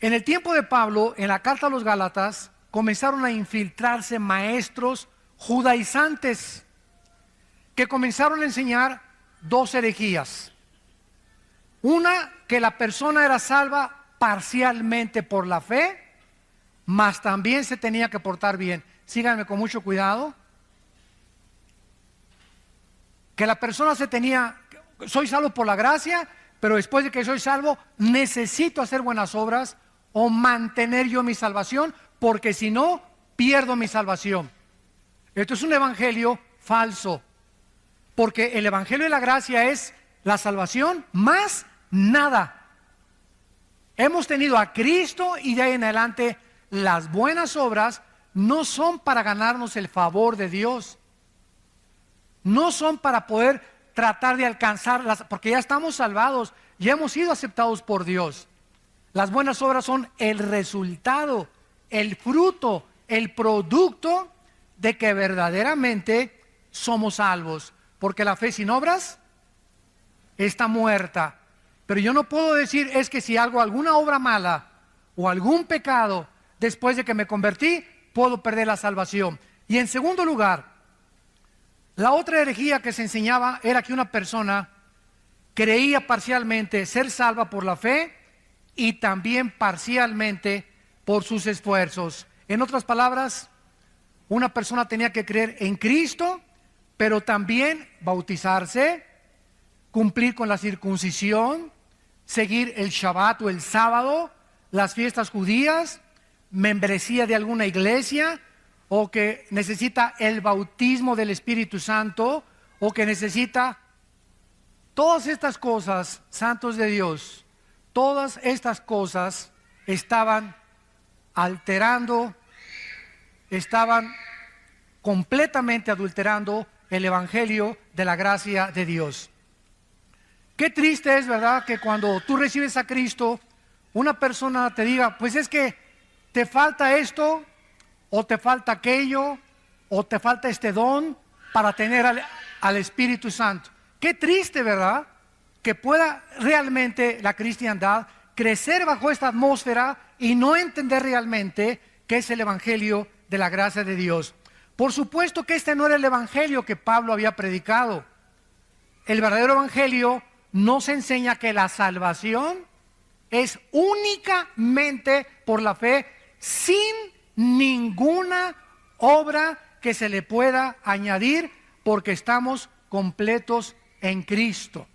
En el tiempo de Pablo, en la carta a los Gálatas, comenzaron a infiltrarse maestros judaizantes que comenzaron a enseñar dos herejías. Una, que la persona era salva parcialmente por la fe, mas también se tenía que portar bien. Síganme con mucho cuidado. Que la persona soy salvo por la gracia, pero después de que soy salvo, necesito hacer buenas obras o mantener yo mi salvación, porque si no, pierdo mi salvación. Esto es un evangelio falso, porque el evangelio de la gracia es la salvación más nada. Hemos tenido a Cristo y de ahí en adelante las buenas obras no son para ganarnos el favor de Dios. No son para poder tratar de alcanzarlas, porque ya estamos salvados, ya hemos sido aceptados por Dios. Las buenas obras son el resultado, el fruto, el producto de que verdaderamente somos salvos. Porque la fe sin obras está muerta. Pero yo no puedo decir, es que si hago alguna obra mala o algún pecado después de que me convertí, puedo perder la salvación. Y en segundo lugar, la otra herejía que se enseñaba era que una persona creía parcialmente ser salva por la fe y también parcialmente por sus esfuerzos. En otras palabras, una persona tenía que creer en Cristo, pero también bautizarse, cumplir con la circuncisión, seguir el Shabbat o el sábado, las fiestas judías, membresía de alguna iglesia, o que necesita el bautismo del Espíritu Santo, o que necesita todas estas cosas, santos de Dios. Todas estas cosas estaban alterando, estaban completamente adulterando el evangelio de la gracia de Dios. Qué triste es, ¿verdad?, que cuando tú recibes a Cristo, una persona te diga, pues es que te falta esto, o te falta aquello, o te falta este don para tener al Espíritu Santo. Qué triste, ¿verdad?, que pueda realmente la cristiandad crecer bajo esta atmósfera y no entender realmente qué es el evangelio de la gracia de Dios. Por supuesto que este no era el evangelio que Pablo había predicado. El verdadero evangelio nos enseña que la salvación es únicamente por la fe, sin ninguna obra que se le pueda añadir, porque estamos completos en Cristo.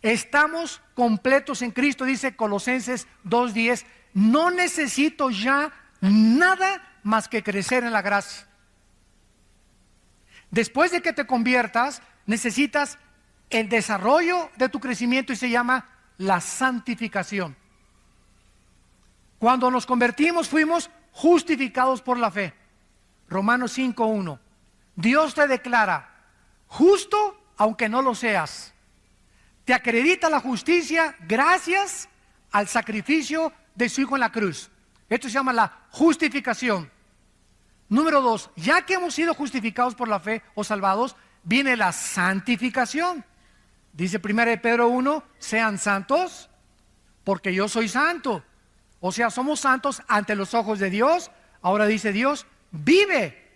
Estamos completos en Cristo, dice Colosenses 2:10. No necesito ya nada más que crecer en la gracia. Después de que te conviertas, necesitas el desarrollo de tu crecimiento y se llama la santificación. Cuando nos convertimos fuimos justificados por la fe. Romanos 5:1. Dios te declara justo aunque no lo seas. Te acredita la justicia gracias al sacrificio de su Hijo en la cruz. Esto se llama la justificación. Número 2, ya que hemos sido justificados por la fe o salvados, viene la santificación. Dice 1 Pedro 1, sean santos porque yo soy santo. O sea, somos santos ante los ojos de Dios. Ahora dice Dios, vive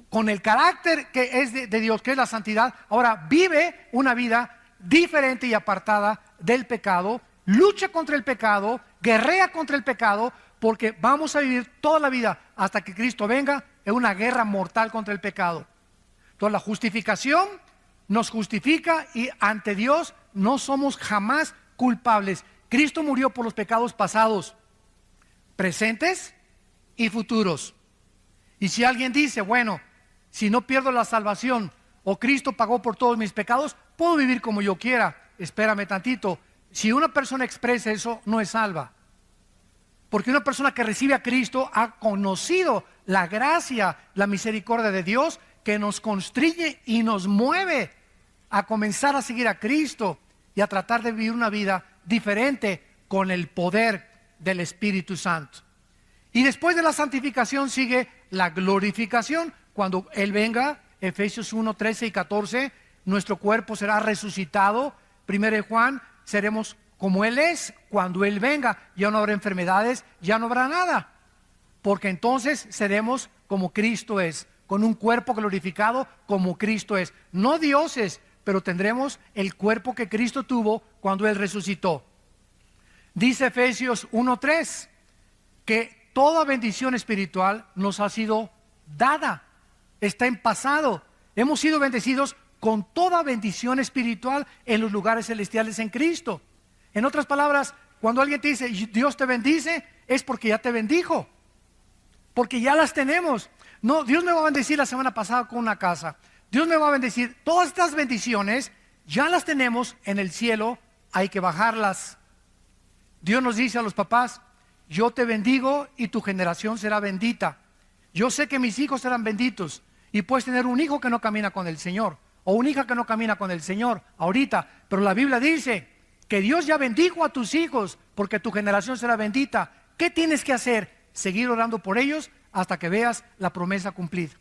con el carácter que es de Dios, que es la santidad. Ahora vive una vida diferente y apartada del pecado. Lucha contra el pecado, guerrea contra el pecado, porque vamos a vivir toda la vida hasta que Cristo venga en una guerra mortal contra el pecado. Entonces la justificación nos justifica y ante Dios no somos jamás culpables. Cristo murió por los pecados pasados, presentes y futuros. Y si alguien dice, bueno, si no pierdo la salvación o Cristo pagó por todos mis pecados, puedo vivir como yo quiera. Espérame tantito. Si una persona expresa eso, no es salva. Porque una persona que recibe a Cristo ha conocido la gracia, la misericordia de Dios, que nos constriñe y nos mueve a comenzar a seguir a Cristo y a tratar de vivir una vida diferente con el poder del Espíritu Santo. Y después de la santificación sigue la glorificación. Cuando Él venga, Efesios 1, 13 y 14, nuestro cuerpo será resucitado. 1 Juan, seremos como Él es, cuando Él venga, ya no habrá enfermedades, ya no habrá nada. Porque entonces seremos como Cristo es, con un cuerpo glorificado como Cristo es. No dioses, pero tendremos el cuerpo que Cristo tuvo cuando Él resucitó. Dice Efesios 1:3 que toda bendición espiritual nos ha sido dada, está en pasado. Hemos sido bendecidos con toda bendición espiritual en los lugares celestiales en Cristo. En otras palabras, cuando alguien te dice Dios te bendice, es porque ya te bendijo, porque ya las tenemos. No, Dios me va a bendecir la semana pasada con una casa, Dios me va a bendecir. Todas estas bendiciones ya las tenemos en el cielo, hay que bajarlas. Dios nos dice a los papás: yo te bendigo y tu generación será bendita. Yo sé que mis hijos serán benditos. Y puedes tener un hijo que no camina con el Señor, o una hija que no camina con el Señor ahorita, pero la Biblia dice que Dios ya bendijo a tus hijos porque tu generación será bendita. ¿Qué tienes que hacer? Seguir orando por ellos hasta que veas la promesa cumplida.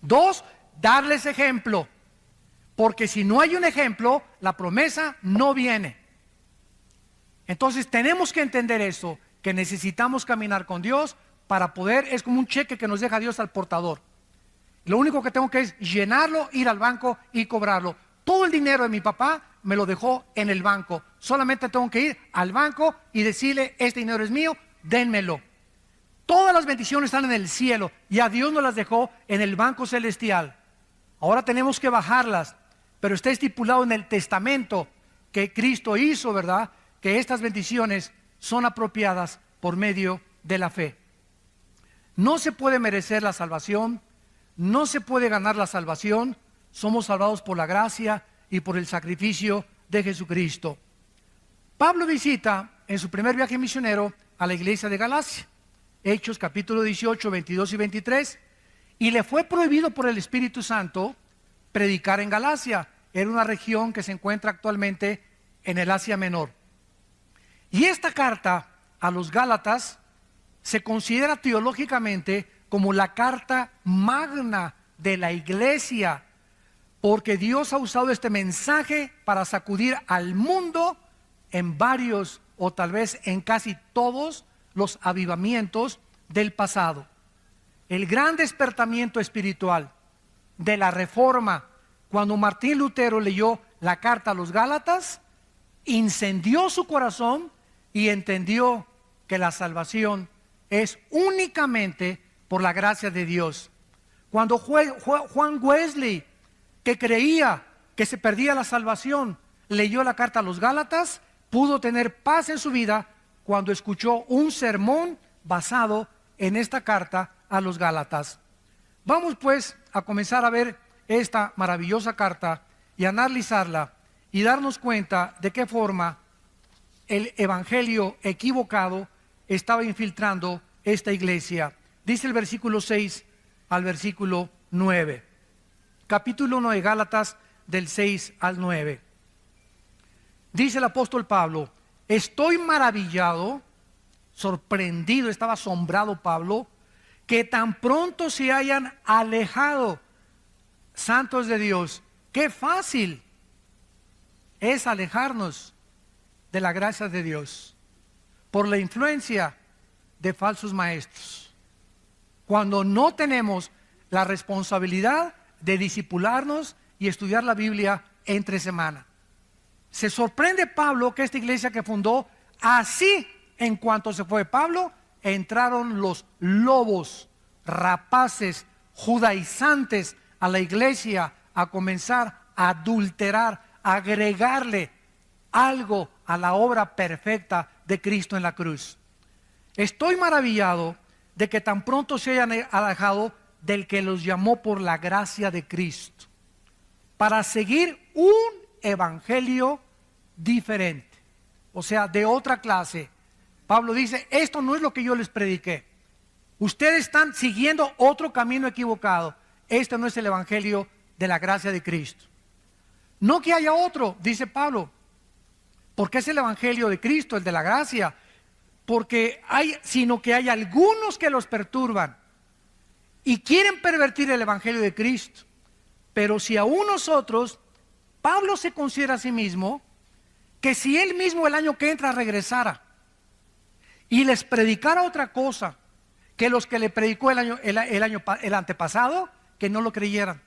2, darles ejemplo, porque si no hay un ejemplo, la promesa no viene. Entonces tenemos que entender eso, que necesitamos caminar con Dios para poder. Es como un cheque que nos deja Dios al portador. Lo único que tengo que es llenarlo, ir al banco y cobrarlo. Todo el dinero de mi papá me lo dejó en el banco. Solamente tengo que ir al banco y decirle: este dinero es mío, dénmelo. Todas las bendiciones están en el cielo y a Dios nos las dejó en el banco celestial. Ahora tenemos que bajarlas, pero está estipulado en el testamento que Cristo hizo, ¿verdad?, que estas bendiciones son apropiadas por medio de la fe. No se puede merecer la salvación, no se puede ganar la salvación. Somos salvados por la gracia y por el sacrificio de Jesucristo. Pablo visita en su primer viaje misionero a la iglesia de Galacia, Hechos capítulo 18, 22 y 23, y le fue prohibido por el Espíritu Santo predicar en Galacia. Era una región que se encuentra actualmente en el Asia Menor. Y esta carta a los Gálatas se considera teológicamente como la carta magna de la iglesia, porque Dios ha usado este mensaje para sacudir al mundo en varios, o tal vez en casi todos, los avivamientos del pasado. El gran despertamiento espiritual de la Reforma, cuando Martín Lutero leyó la carta a los Gálatas, incendió su corazón y entendió que la salvación es únicamente por la gracia de Dios. Cuando Juan Wesley, que creía que se perdía la salvación, leyó la carta a los Gálatas, pudo tener paz en su vida cuando escuchó un sermón basado en esta carta a los Gálatas. Vamos pues a comenzar a ver esta maravillosa carta y analizarla y darnos cuenta de qué forma el evangelio equivocado estaba infiltrando esta iglesia. Dice el versículo 6 al versículo 9. Capítulo 1 de Gálatas, del 6 al 9. Dice el apóstol Pablo: estoy maravillado, sorprendido, estaba asombrado Pablo, que tan pronto se hayan alejado santos de Dios. Qué fácil es alejarnos de la gracia de Dios por la influencia de falsos maestros, cuando no tenemos la responsabilidad de discipularnos y estudiar la Biblia entre semana. Se sorprende Pablo que esta iglesia que fundó, así en cuanto se fue Pablo, entraron los lobos rapaces judaizantes a la iglesia a comenzar a adulterar, a agregarle algo a la obra perfecta de Cristo en la cruz. Estoy maravillado de que tan pronto se hayan alejado del que los llamó por la gracia de Cristo, para seguir un evangelio diferente, o sea, de otra clase. Pablo dice: esto no es lo que yo les prediqué. Ustedes están siguiendo otro camino equivocado. Este no es el evangelio de la gracia de Cristo. No que haya otro, dice Pablo, porque es el evangelio de Cristo, el de la gracia, sino que hay algunos que los perturban y quieren pervertir el evangelio de Cristo. Pero si aún nosotros, Pablo se considera a sí mismo que si él mismo el año que entra regresara y les predicara otra cosa que los que le predicó el antepasado, que no lo creyeran.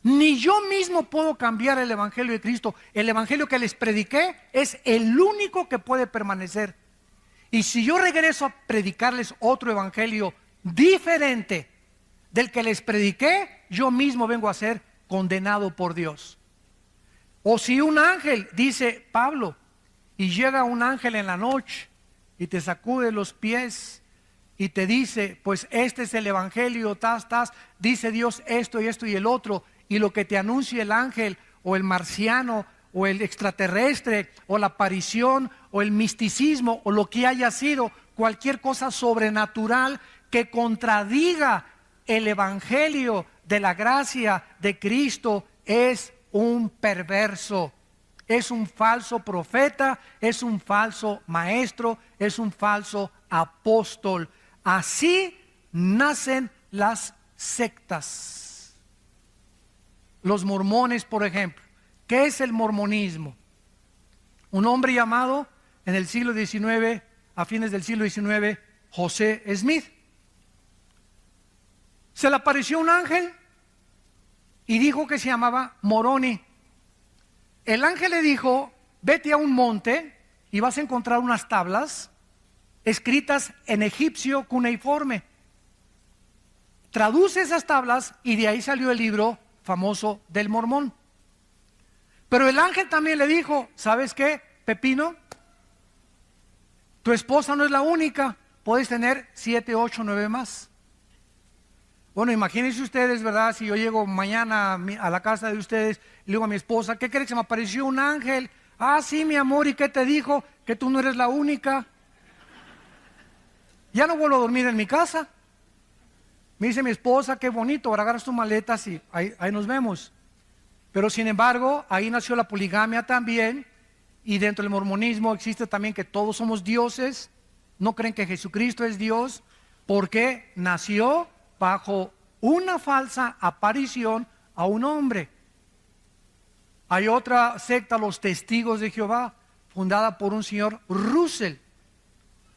Ni yo mismo puedo cambiar el evangelio de Cristo. El evangelio que les prediqué es el único que puede permanecer. Y si yo regreso a predicarles otro evangelio diferente del que les prediqué, yo mismo vengo a ser condenado por Dios. O si un ángel, dice Pablo, y llega un ángel en la noche y te sacude los pies y te dice, pues este es el evangelio, dice Dios esto y esto y el otro, y lo que te anuncia el ángel o el marciano o el extraterrestre o la aparición o el misticismo o lo que haya sido, cualquier cosa sobrenatural que contradiga el evangelio de la gracia de Cristo, es un perverso, es un falso profeta, es un falso maestro, es un falso apóstol. Así nacen las sectas. Los mormones, por ejemplo. ¿Qué es el mormonismo? Un hombre llamado en el siglo XIX, a fines del siglo XIX, José Smith. Se le apareció un ángel y dijo que se llamaba Moroni. El ángel le dijo, vete a un monte y vas a encontrar unas tablas escritas en egipcio cuneiforme. Traduce esas tablas y de ahí salió el libro famoso del Mormón. Pero el ángel también le dijo, ¿sabes qué, Pepino? Tu esposa no es la única, puedes tener 7, 8, 9 más. Bueno, imagínense ustedes, ¿verdad? Si yo llego mañana a la casa de ustedes y le digo a mi esposa, ¿qué crees? Se me apareció un ángel. Ah, sí, mi amor, ¿y qué te dijo? Que tú no eres la única. Ya no vuelvo a dormir en mi casa. Me dice mi esposa, qué bonito, ahora agarras tus maletas y ahí nos vemos. Pero sin embargo, ahí nació la poligamia también, y dentro del mormonismo existe también que todos somos dioses, no creen que Jesucristo es Dios, porque nació bajo una falsa aparición a un hombre. Hay otra secta, los Testigos de Jehová, fundada por un señor Russell.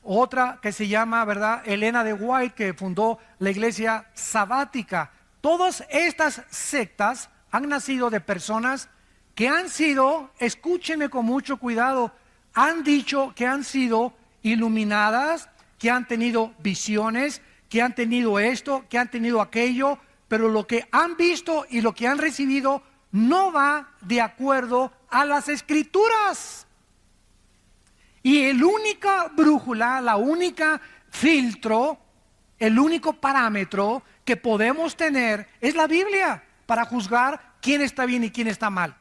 Otra que se llama, ¿verdad?, Elena de White, que fundó la iglesia sabática. Todas estas sectas han nacido de personas que han sido, escúchenme con mucho cuidado, han dicho que han sido iluminadas, que han tenido visiones, que han tenido esto, que han tenido aquello, pero lo que han visto y lo que han recibido no va de acuerdo a las escrituras. Y el única brújula, la única filtro, el único parámetro que podemos tener es la Biblia para juzgar quién está bien y quién está mal.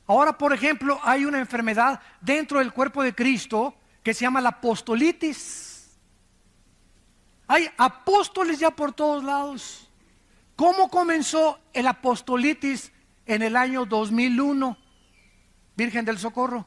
Ahora, por ejemplo, hay una enfermedad dentro del cuerpo de Cristo que se llama la apostolitis. Hay apóstoles ya por todos lados. ¿Cómo comenzó el apostolitis en el año 2001? Virgen del Socorro.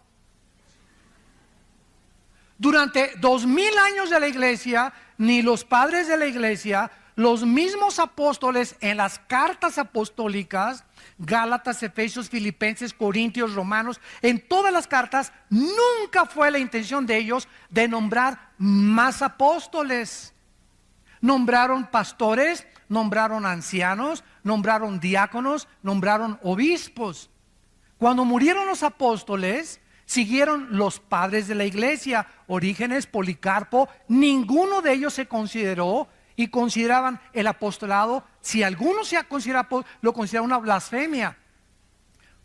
Durante 2000 años de la iglesia, ni los padres de la iglesia, los mismos apóstoles en las cartas apostólicas, Gálatas, Efesios, Filipenses, Corintios, Romanos, en todas las cartas, nunca fue la intención de ellos de nombrar más apóstoles. Nombraron pastores, nombraron ancianos, nombraron diáconos, nombraron obispos. Cuando murieron los apóstoles, siguieron los padres de la iglesia, Orígenes, Policarpo. Ninguno de ellos se consideró y consideraban el apostolado, si alguno se considera, lo considera una blasfemia.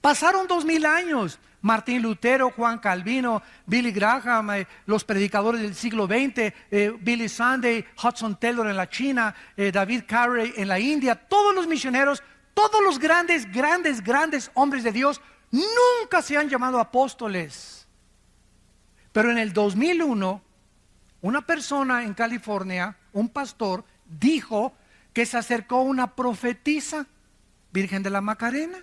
Pasaron 2000 años. Martín Lutero, Juan Calvino, Billy Graham, los predicadores del siglo XX, Billy Sunday, Hudson Taylor en la China, David Carey en la India, todos los misioneros, todos los grandes hombres de Dios nunca se han llamado apóstoles. Pero en el 2001, una persona en California, un pastor, dijo que se acercó una profetisa, Virgen de la Macarena,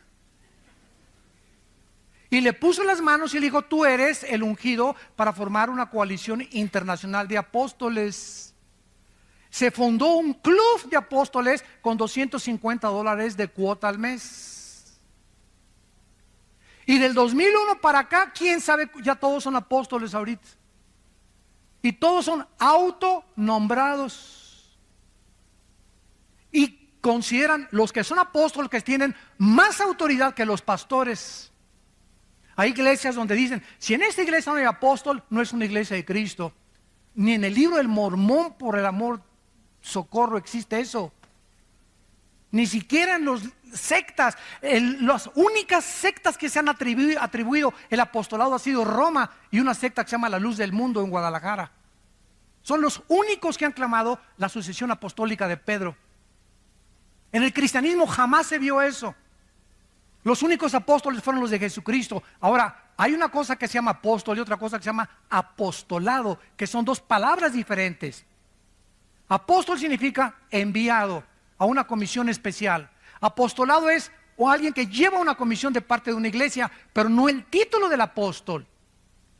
y le puso las manos y le dijo, tú eres el ungido para formar una coalición internacional de apóstoles. Se fundó un club de apóstoles con $250 de cuota al mes. Y del 2001 para acá, quién sabe, ya todos son apóstoles ahorita. Y todos son autonombrados. Y consideran los que son apóstoles que tienen más autoridad que los pastores. Hay iglesias donde dicen, si en esta iglesia no hay apóstol, no es una iglesia de Cristo. Ni en el libro del Mormón, por el amor, socorro, existe eso. Ni siquiera en las sectas, las únicas sectas que se han atribuido el apostolado ha sido Roma y una secta que se llama La Luz del Mundo en Guadalajara. Son los únicos que han clamado la sucesión apostólica de Pedro. En el cristianismo jamás se vio eso. Los únicos apóstoles fueron los de Jesucristo. Ahora, hay una cosa que se llama apóstol y otra cosa que se llama apostolado, que son dos palabras diferentes. Apóstol significa enviado a una comisión especial. Apostolado es o alguien que lleva una comisión de parte de una iglesia, pero no el título del apóstol.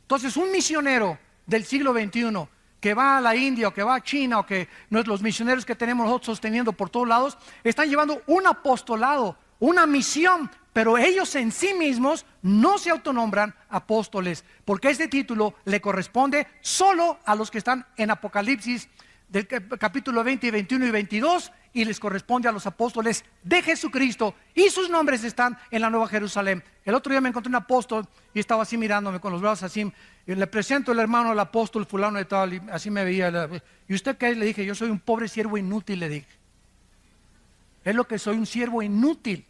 Entonces, un misionero del siglo XXI que va a la India o que va a China o que los misioneros que tenemos nosotros sosteniendo por todos lados, están llevando un apostolado, una misión, pero ellos en sí mismos no se autonombran apóstoles, porque este título le corresponde solo a los que están en Apocalipsis del capítulo 20 y 21 y 22, y les corresponde a los apóstoles de Jesucristo, y sus nombres están en la Nueva Jerusalén. El otro día me encontré un apóstol y estaba así mirándome con los brazos así, y le presento el hermano al apóstol fulano de tal, y así me veía. ¿Y usted qué es? Le dije, yo soy un pobre siervo inútil, le dije. Es lo que soy, un siervo inútil.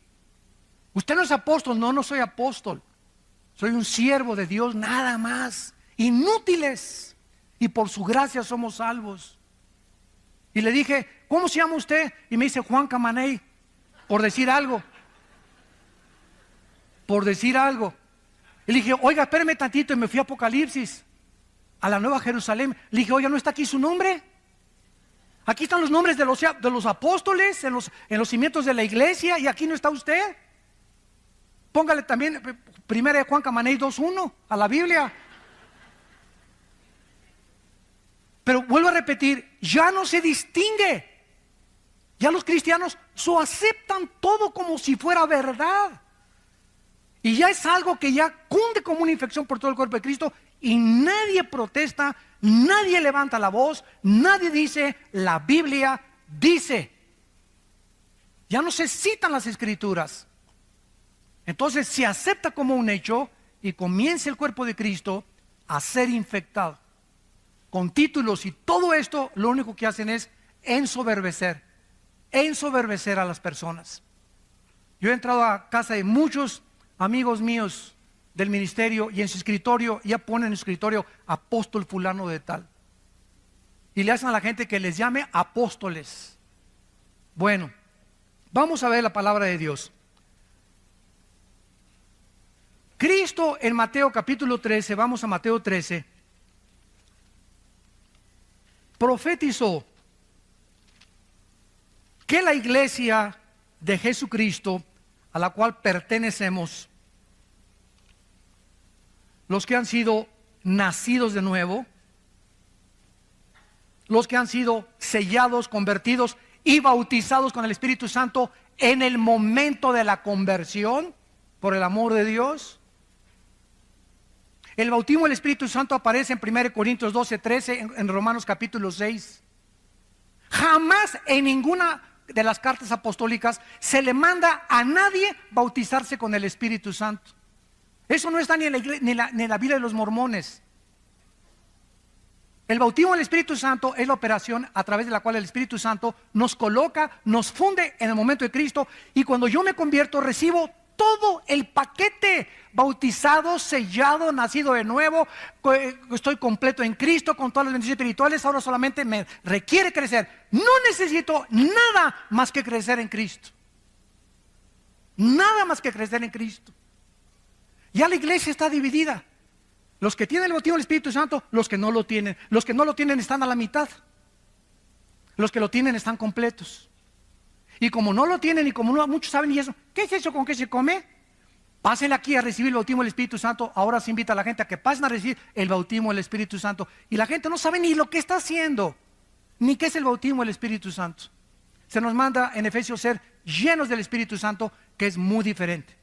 Usted no es apóstol. No, no soy apóstol. Soy un siervo de Dios, nada más. Inútiles. Y por su gracia somos salvos. Y le dije, ¿cómo se llama usted? Y me dice Juan Camaney, por decir algo. Por decir algo. Y le dije, oiga, espéreme tantito. Y me fui a Apocalipsis, a la Nueva Jerusalén. Le dije, oiga, ¿no está aquí su nombre? Aquí están los nombres de los apóstoles en los cimientos de la iglesia, y aquí no está usted. Póngale también primera de Juan Camaney 2:1 a la Biblia. Pero vuelvo a repetir, ya no se distingue. Ya los cristianos aceptan todo como si fuera verdad. Y ya es algo que ya cunde como una infección por todo el cuerpo de Cristo, y nadie protesta, nadie levanta la voz, nadie dice, la Biblia dice. Ya no se citan las escrituras. Entonces se acepta como un hecho y comienza el cuerpo de Cristo a ser infectado con títulos, y todo esto lo único que hacen es ensoberbecer a las personas. Yo he entrado a casa de muchos amigos míos del ministerio, y en su escritorio ya ponen en su escritorio apóstol fulano de tal, y le hacen a la gente que les llame apóstoles. Bueno, vamos a ver la palabra de Dios. Cristo en Mateo capítulo 13, vamos a Mateo 13, profetizó que la iglesia de Jesucristo, a la cual pertenecemos, los que han sido nacidos de nuevo, los que han sido sellados, convertidos y bautizados con el Espíritu Santo en el momento de la conversión, por el amor de Dios. El bautismo del Espíritu Santo aparece en 1 Corintios 12:13, en Romanos capítulo 6. Jamás en ninguna de las cartas apostólicas se le manda a nadie bautizarse con el Espíritu Santo. Eso no está ni en la Biblia de los mormones. El bautismo del Espíritu Santo es la operación a través de la cual el Espíritu Santo nos coloca, nos funde en el momento de Cristo, y cuando yo me convierto recibo todo el paquete: bautizado, sellado, nacido de nuevo, estoy completo en Cristo con todas las bendiciones espirituales. Ahora solamente me requiere crecer. No necesito nada más que crecer en Cristo. Nada más que crecer en Cristo. Ya la iglesia está dividida. Los que tienen el bautismo del Espíritu Santo, los que no lo tienen. Los que no lo tienen están a la mitad. Los que lo tienen están completos. Y como no lo tienen, y como no, muchos saben, y eso, ¿qué es eso con qué se come? Pasen aquí a recibir el bautismo del Espíritu Santo. Ahora se invita a la gente a que pasen a recibir el bautismo del Espíritu Santo. Y la gente no sabe ni lo que está haciendo, ni qué es el bautismo del Espíritu Santo. Se nos manda en Efesios ser llenos del Espíritu Santo, que es muy diferente.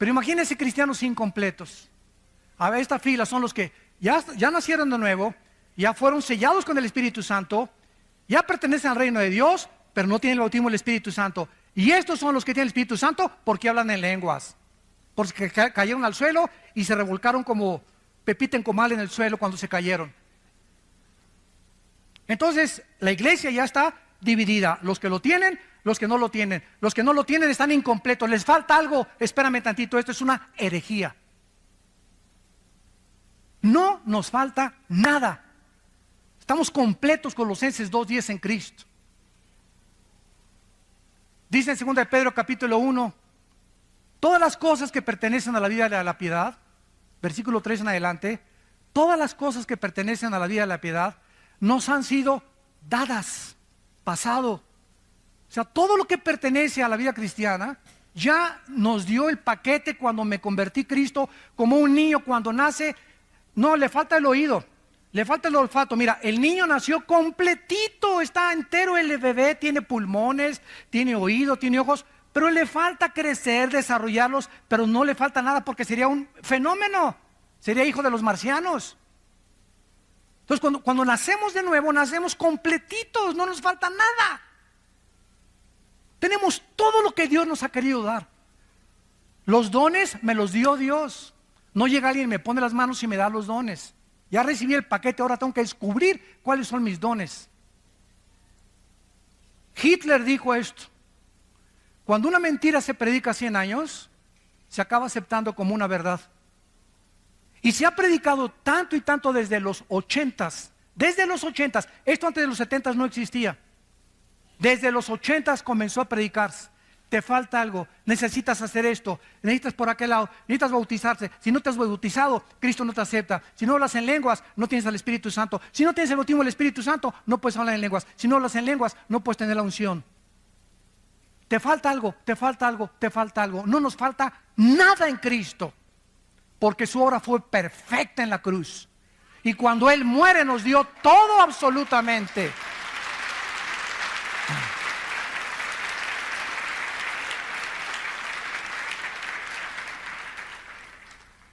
Pero imagínense cristianos incompletos. A ver, esta fila son los que ya nacieron de nuevo, ya fueron sellados con el Espíritu Santo, ya pertenecen al reino de Dios, pero no tienen el bautismo del Espíritu Santo. Y estos son los que tienen el Espíritu Santo porque hablan en lenguas, porque cayeron al suelo y se revolcaron como pepita en comal en el suelo cuando se cayeron. Entonces la iglesia ya está dividida, los que lo tienen, los que no lo tienen. Los que no lo tienen están incompletos, les falta algo. Espérame tantito, esto es una herejía. No nos falta nada. Estamos completos, Colosenses 2:10, en Cristo. Dice en 2 de Pedro capítulo 1, todas las cosas que pertenecen a la vida de la piedad, versículo 3 en adelante, todas las cosas que pertenecen a la vida de la piedad nos han sido dadas, pasado. O sea, todo lo que pertenece a la vida cristiana ya nos dio el paquete cuando me convertí en Cristo, como un niño cuando nace. No, le falta el oído, le falta el olfato. Mira, el niño nació completito, está entero el bebé, tiene pulmones, tiene oído, tiene ojos, pero le falta crecer, desarrollarlos, pero no le falta nada porque sería un fenómeno, sería hijo de los marcianos. Entonces cuando nacemos de nuevo, nacemos completitos, no nos falta nada. Tenemos todo lo que Dios nos ha querido dar. Los dones me los dio Dios. No llega alguien, me pone las manos y me da los dones. Ya recibí el paquete, ahora tengo que descubrir cuáles son mis dones. Hitler dijo esto: cuando una mentira se predica 100 años, se acaba aceptando como una verdad. Y se ha predicado tanto y tanto desde los 80s. Desde los 80s, esto antes de los 70s no existía. Desde los 80s comenzó a predicarse. Te falta algo, necesitas hacer esto, necesitas por aquel lado, necesitas bautizarse. Si no te has bautizado, Cristo no te acepta. Si no hablas en lenguas, no tienes al Espíritu Santo. Si no tienes el bautismo del Espíritu Santo, no puedes hablar en lenguas. Si no hablas en lenguas, no puedes tener la unción. Te falta algo, te falta algo, te falta algo. No nos falta nada en Cristo, porque su obra fue perfecta en la cruz. Y cuando Él muere nos dio todo absolutamente.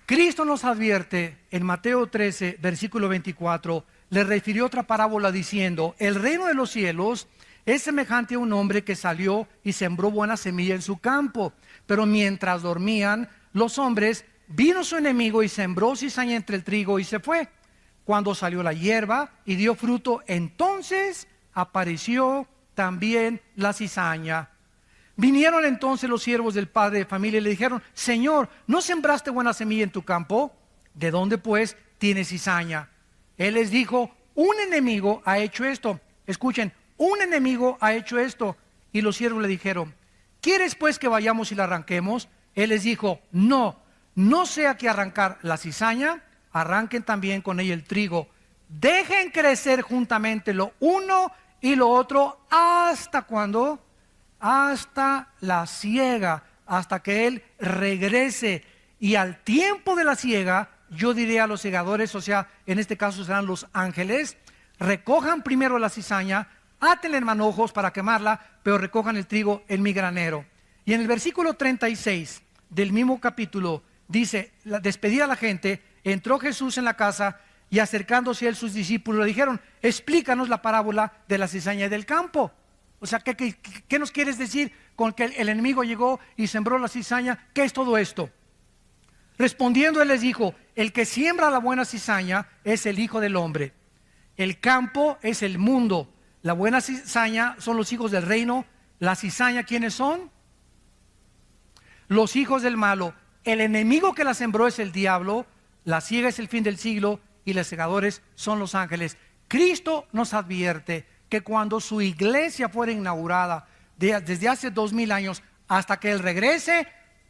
Cristo nos advierte en Mateo 13, versículo 24, le refirió otra parábola diciendo: el reino de los cielos es semejante a un hombre que salió y sembró buena semilla en su campo. Pero mientras dormían los hombres, vino su enemigo y sembró cizaña entre el trigo y se fue. Cuando salió la hierba y dio fruto, entonces apareció también la cizaña. Vinieron entonces los siervos del padre de familia y le dijeron: Señor, ¿no sembraste buena semilla en tu campo? ¿De dónde pues tienes cizaña? Él les dijo: un enemigo ha hecho esto. Escuchen, un enemigo ha hecho esto. Y los siervos le dijeron: ¿quieres pues que vayamos y la arranquemos? Él les dijo: no sea que arrancar la cizaña, arranquen también con ella el trigo. Dejen crecer juntamente lo uno y lo otro hasta cuando, hasta la siega, hasta que Él regrese. Y al tiempo de la siega, yo diré a los segadores, o sea, en este caso serán los ángeles: recojan primero la cizaña, átenla en manojos para quemarla, pero recojan el trigo en mi granero. Y en el versículo 36 del mismo capítulo dice: despedida a la gente, entró Jesús en la casa y acercándose a él sus discípulos le dijeron: explícanos la parábola de la cizaña y del campo. O sea, ¿qué nos quieres decir con que el enemigo llegó y sembró la cizaña? ¿Qué es todo esto? Respondiendo él les dijo: el que siembra la buena cizaña es el Hijo del Hombre. El campo es el mundo. La buena cizaña son los hijos del reino. La cizaña, ¿quiénes son? Los hijos del malo. El enemigo que la sembró es el diablo. La siega es el fin del siglo y los segadores son los ángeles. Cristo nos advierte que cuando su iglesia fuera inaugurada, desde hace 2000 años hasta que Él regrese,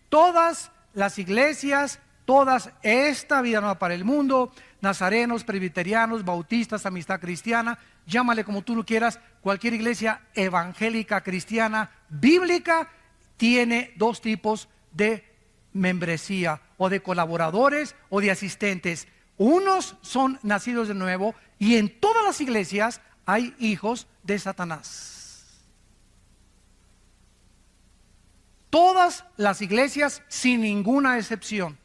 todas las iglesias, todas, esta vida nueva para el mundo, nazarenos, presbiterianos, bautistas, amistad cristiana, llámale como tú lo quieras, cualquier iglesia evangélica, cristiana, bíblica, tiene dos tipos de membresía, o de colaboradores o de asistentes. Unos son nacidos de nuevo, y en todas las iglesias hay hijos de Satanás. Todas las iglesias, sin ninguna excepción,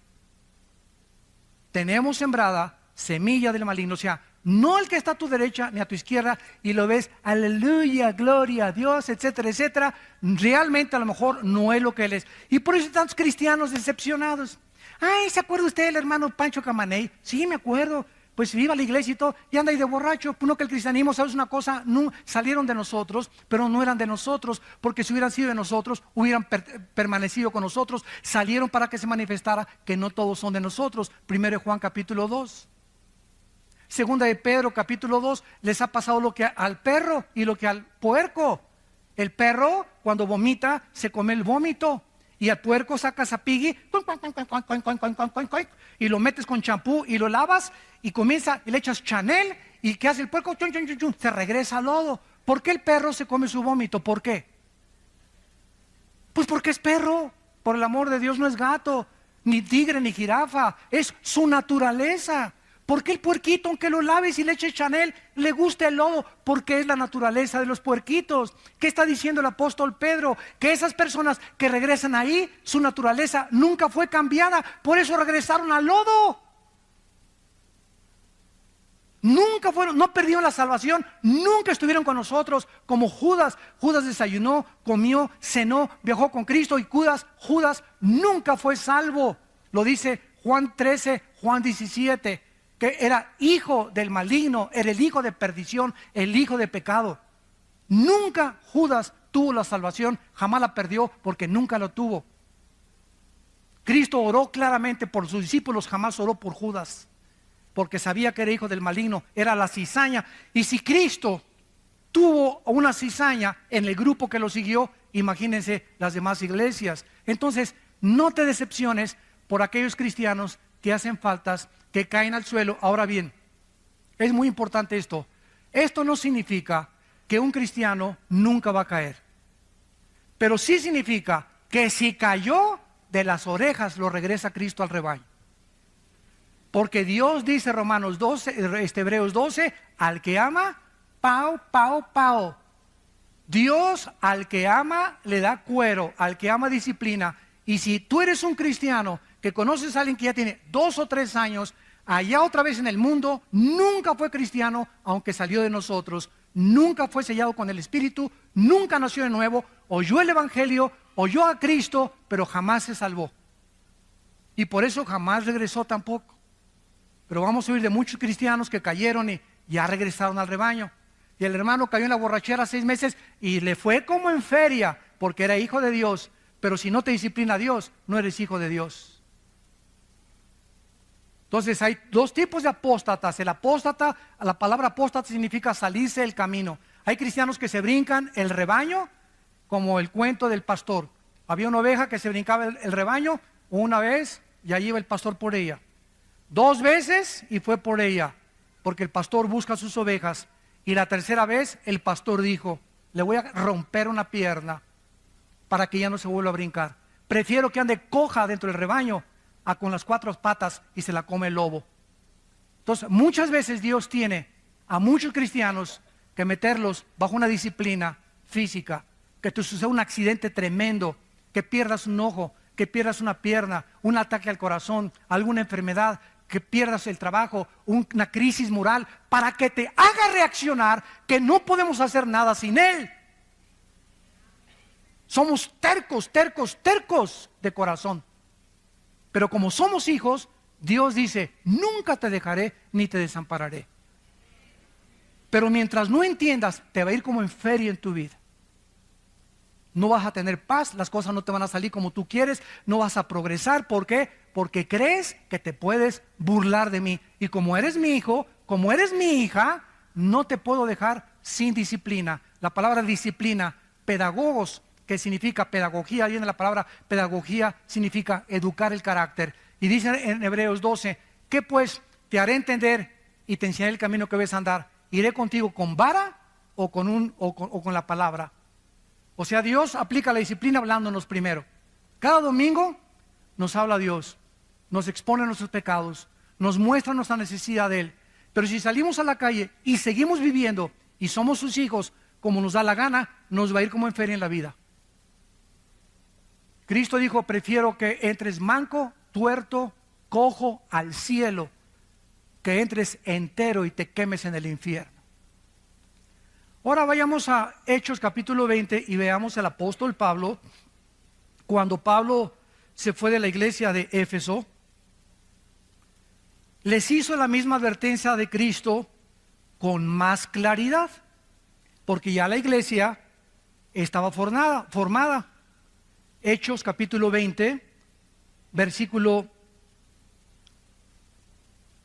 tenemos sembrada semilla del maligno. O sea, no el que está a tu derecha ni a tu izquierda y lo ves, aleluya, gloria a Dios, etcétera, etcétera. Realmente a lo mejor no es lo que él es. Y por eso hay tantos cristianos decepcionados. Ay, ¿se acuerda usted del hermano Pancho Camaney? Sí, me acuerdo. Pues iba a la iglesia y todo, y anda ahí de borracho. Pues no, que el cristianismo, ¿sabes una cosa? No, salieron de nosotros, pero no eran de nosotros, porque si hubieran sido de nosotros, hubieran permanecido con nosotros. Salieron para que se manifestara que no todos son de nosotros. 1 Juan capítulo 2. Segunda de Pedro capítulo 2, les ha pasado lo que al perro y lo que al puerco. El perro, cuando vomita, se come el vómito. Y al puerco sacas a Piggy y lo metes con champú y lo lavas y comienza y le echas Chanel. ¿Y qué hace el puerco? Chun, chun, chun, chun, se regresa al lodo. ¿Por qué el perro se come su vómito? ¿Por qué? Pues porque es perro. Por el amor de Dios, no es gato, ni tigre, ni jirafa. Es su naturaleza. ¿Por qué el puerquito, aunque lo laves y le eches Chanel, le gusta el lodo? Porque es la naturaleza de los puerquitos. ¿Qué está diciendo el apóstol Pedro? Que esas personas que regresan ahí, su naturaleza nunca fue cambiada. Por eso regresaron al lodo. Nunca fueron, no perdieron la salvación, nunca estuvieron con nosotros como Judas. Judas desayunó, comió, cenó, viajó con Cristo y Judas nunca fue salvo. Lo dice Juan 13, Juan 17. Que era hijo del maligno, era el hijo de perdición, el hijo de pecado. Nunca Judas tuvo la salvación, jamás la perdió porque nunca lo tuvo. Cristo oró claramente por sus discípulos, jamás oró por Judas, porque sabía que era hijo del maligno, era la cizaña. Y si Cristo tuvo una cizaña en el grupo que lo siguió, imagínense las demás iglesias. Entonces, no te decepciones por aquellos cristianos que hacen faltas, que caen al suelo. Ahora bien, es muy importante esto. Esto no significa que un cristiano nunca va a caer, pero sí significa que si cayó, de las orejas lo regresa Cristo al rebaño. Porque Dios dice, Romanos 12, Hebreos 12, al que ama, pau, pau, pau. Dios al que ama le da cuero, al que ama disciplina. Y si tú eres un cristiano que conoces a alguien que ya tiene 2 o 3 años, allá otra vez en el mundo, nunca fue cristiano, aunque salió de nosotros, nunca fue sellado con el Espíritu, nunca nació de nuevo, oyó el Evangelio, oyó a Cristo, pero jamás se salvó. Y por eso jamás regresó tampoco. Pero vamos a oír de muchos cristianos que cayeron y ya regresaron al rebaño. Y el hermano cayó en la borrachera 6 meses y le fue como en feria, porque era hijo de Dios. Pero si no te disciplina Dios, no eres hijo de Dios. Entonces hay 2 tipos de apóstatas. El apóstata, la palabra apóstata significa salirse del camino. Hay cristianos que se brincan el rebaño, como el cuento del pastor. Había una oveja que se brincaba el rebaño una vez y allí iba el pastor por ella. 2 veces y fue por ella, porque el pastor busca sus ovejas. Y la tercera vez el pastor dijo, le voy a romper una pierna para que ya no se vuelva a brincar. Prefiero que ande coja dentro del rebaño a con las 4 patas y se la come el lobo. Entonces muchas veces Dios tiene a muchos cristianos que meterlos bajo una disciplina física, que te suceda un accidente tremendo, que pierdas un ojo, que pierdas una pierna, un ataque al corazón, alguna enfermedad, que pierdas el trabajo, una crisis moral, para que te haga reaccionar que no podemos hacer nada sin Él. Somos tercos, tercos, tercos de corazón. Pero como somos hijos, Dios dice, nunca te dejaré ni te desampararé. Pero mientras no entiendas, te va a ir como en feria en tu vida. No vas a tener paz, las cosas no te van a salir como tú quieres, no vas a progresar. ¿Por qué? Porque crees que te puedes burlar de mí. Y como eres mi hijo, como eres mi hija, no te puedo dejar sin disciplina. La palabra disciplina, pedagogos, que significa pedagogía, viene la palabra pedagogía, significa educar el carácter. Y dice en Hebreos 12, ¿qué pues te haré entender y te enseñaré el camino que debes andar? ¿Iré contigo con vara o con la palabra? O sea, Dios aplica la disciplina hablándonos primero. Cada domingo nos habla Dios, nos expone nuestros pecados, nos muestra nuestra necesidad de Él. Pero si salimos a la calle y seguimos viviendo y somos sus hijos como nos da la gana, nos va a ir como en feria en la vida. Cristo dijo, prefiero que entres manco, tuerto, cojo al cielo, que entres entero y te quemes en el infierno. Ahora vayamos a Hechos capítulo 20 y veamos al apóstol Pablo. Cuando Pablo se fue de la iglesia de Éfeso, les hizo la misma advertencia de Cristo con más claridad, porque ya la iglesia estaba formada. Hechos capítulo 20, versículo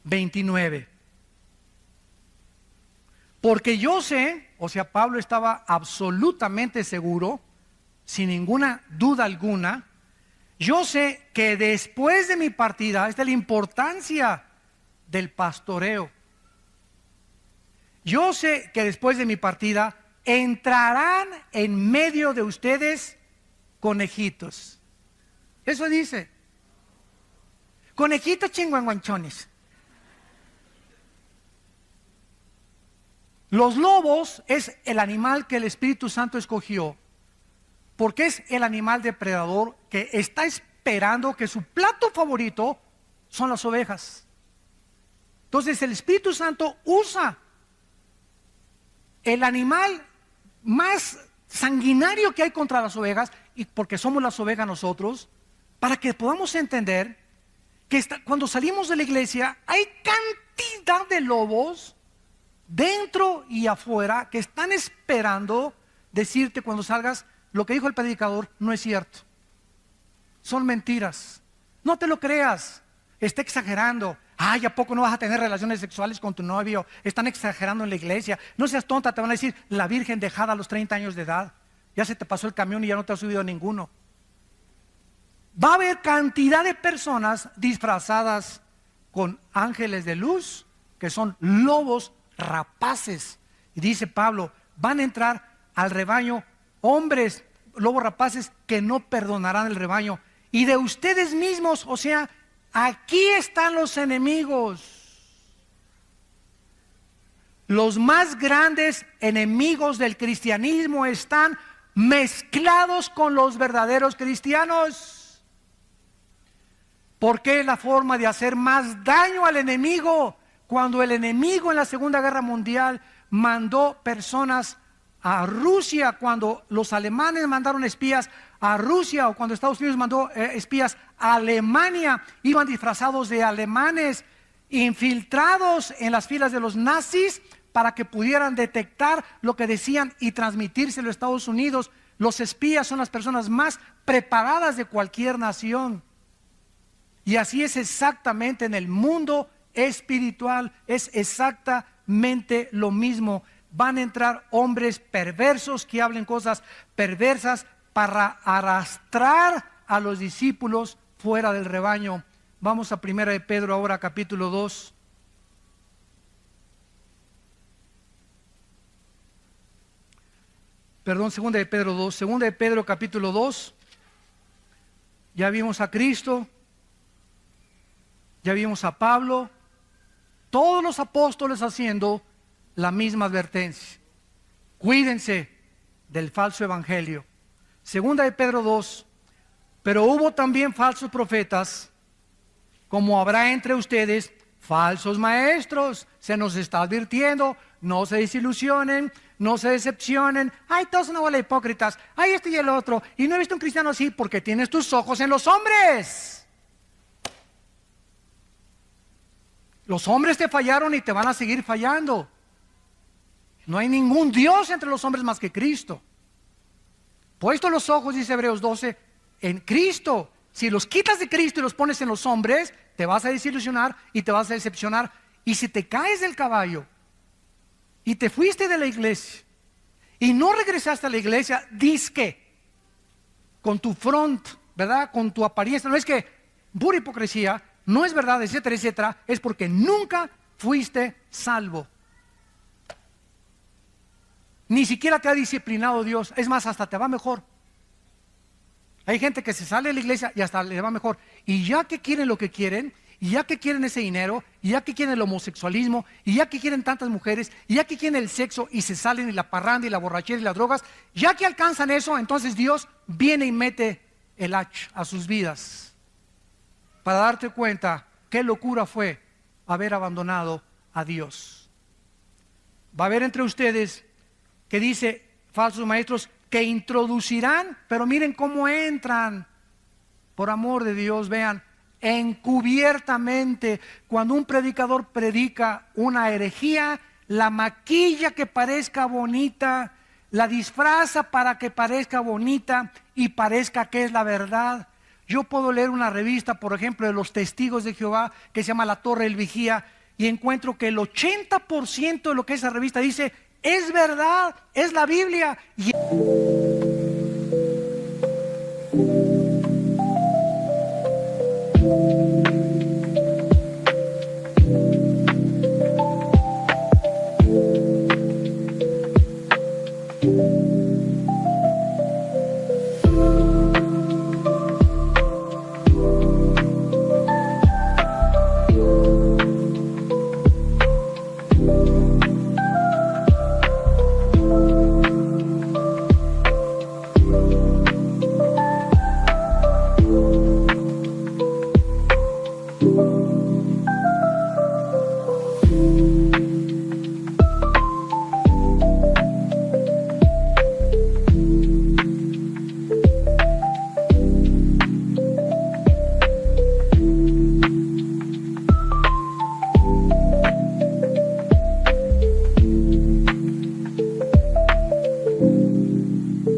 29. Porque yo sé, o sea, Pablo estaba absolutamente seguro, sin ninguna duda alguna, yo sé que después de mi partida, esta es la importancia del pastoreo. Yo sé que después de mi partida entrarán en medio de ustedes conejitos. Eso dice. Conejitos chinguanguanchones. Los lobos es el animal que el Espíritu Santo escogió, porque es el animal depredador que está esperando, que su plato favorito son las ovejas. Entonces el Espíritu Santo usa el animal más sanguinario que hay contra las ovejas, y porque somos las ovejas nosotros, para que podamos entender que cuando salimos de la iglesia hay cantidad de lobos dentro y afuera que están esperando decirte cuando salgas, lo que dijo el predicador no es cierto, son mentiras, no te lo creas, está exagerando. Ay, ¿a poco no vas a tener relaciones sexuales con tu novio? Están exagerando en la iglesia. No seas tonta, te van a decir, la virgen dejada a los 30 años de edad. Ya se te pasó el camión y ya no te has subido a ninguno. Va a haber cantidad de personas disfrazadas con ángeles de luz, que son lobos rapaces. Y dice Pablo, van a entrar al rebaño hombres, lobos rapaces, que no perdonarán el rebaño. Y de ustedes mismos, o sea, aquí están los enemigos. Los más grandes enemigos del cristianismo están mezclados con los verdaderos cristianos. Porque es la forma de hacer más daño al enemigo. Cuando el enemigo en la Segunda Guerra Mundial mandó personas a Rusia, cuando los alemanes mandaron espías a Rusia, o cuando Estados Unidos mandó espías a Alemania, iban disfrazados de alemanes, infiltrados en las filas de los nazis para que pudieran detectar lo que decían y transmitírselo a Estados Unidos. Los espías son las personas más preparadas de cualquier nación. Y así es exactamente en el mundo espiritual, es exactamente lo mismo. Van a entrar hombres perversos que hablen cosas perversas para arrastrar a los discípulos fuera del rebaño. Vamos a 1 de Pedro ahora, capítulo 2. Perdón, 2 de Pedro 2. 2 de Pedro, capítulo 2. Ya vimos a Cristo, ya vimos a Pablo, todos los apóstoles haciendo la misma advertencia. Cuídense del falso evangelio. 2 de Pedro 2. Pero hubo también falsos profetas, como habrá entre ustedes falsos maestros. Se nos está advirtiendo, no se desilusionen, no se decepcionen. Ay, todos son una bola de hipócritas. Ay, este y el otro. Y no he visto un cristiano así porque tienes tus ojos en los hombres. Los hombres te fallaron y te van a seguir fallando. No hay ningún Dios entre los hombres más que Cristo. Puesto los ojos, dice Hebreos 12, en Cristo. Si los quitas de Cristo y los pones en los hombres, te vas a desilusionar y te vas a decepcionar. Y si te caes del caballo y te fuiste de la iglesia y no regresaste a la iglesia, dizque con tu front, ¿verdad? Con tu apariencia, no es que pura hipocresía, no es verdad, etcétera, etcétera, es porque nunca fuiste salvo. Ni siquiera te ha disciplinado Dios, es más, hasta te va mejor. Hay gente que se sale de la iglesia y hasta le va mejor. Y ya que quieren lo que quieren, y ya que quieren ese dinero, y ya que quieren el homosexualismo, y ya que quieren tantas mujeres, y ya que quieren el sexo, y se salen y la parranda y la borrachera y las drogas, ya que alcanzan eso, entonces Dios viene y mete el hacha a sus vidas para darte cuenta qué locura fue haber abandonado a Dios. Va a haber entre ustedes que dice, falsos maestros, que introducirán, pero miren cómo entran, por amor de Dios, vean, encubiertamente. Cuando un predicador predica una herejía, la maquilla que parezca bonita, la disfraza para que parezca bonita y parezca que es la verdad. Yo puedo leer una revista, por ejemplo, de los Testigos de Jehová, que se llama La Torre del Vigía, y encuentro que el 80% de lo que esa revista dice es verdad, es la Biblia. Y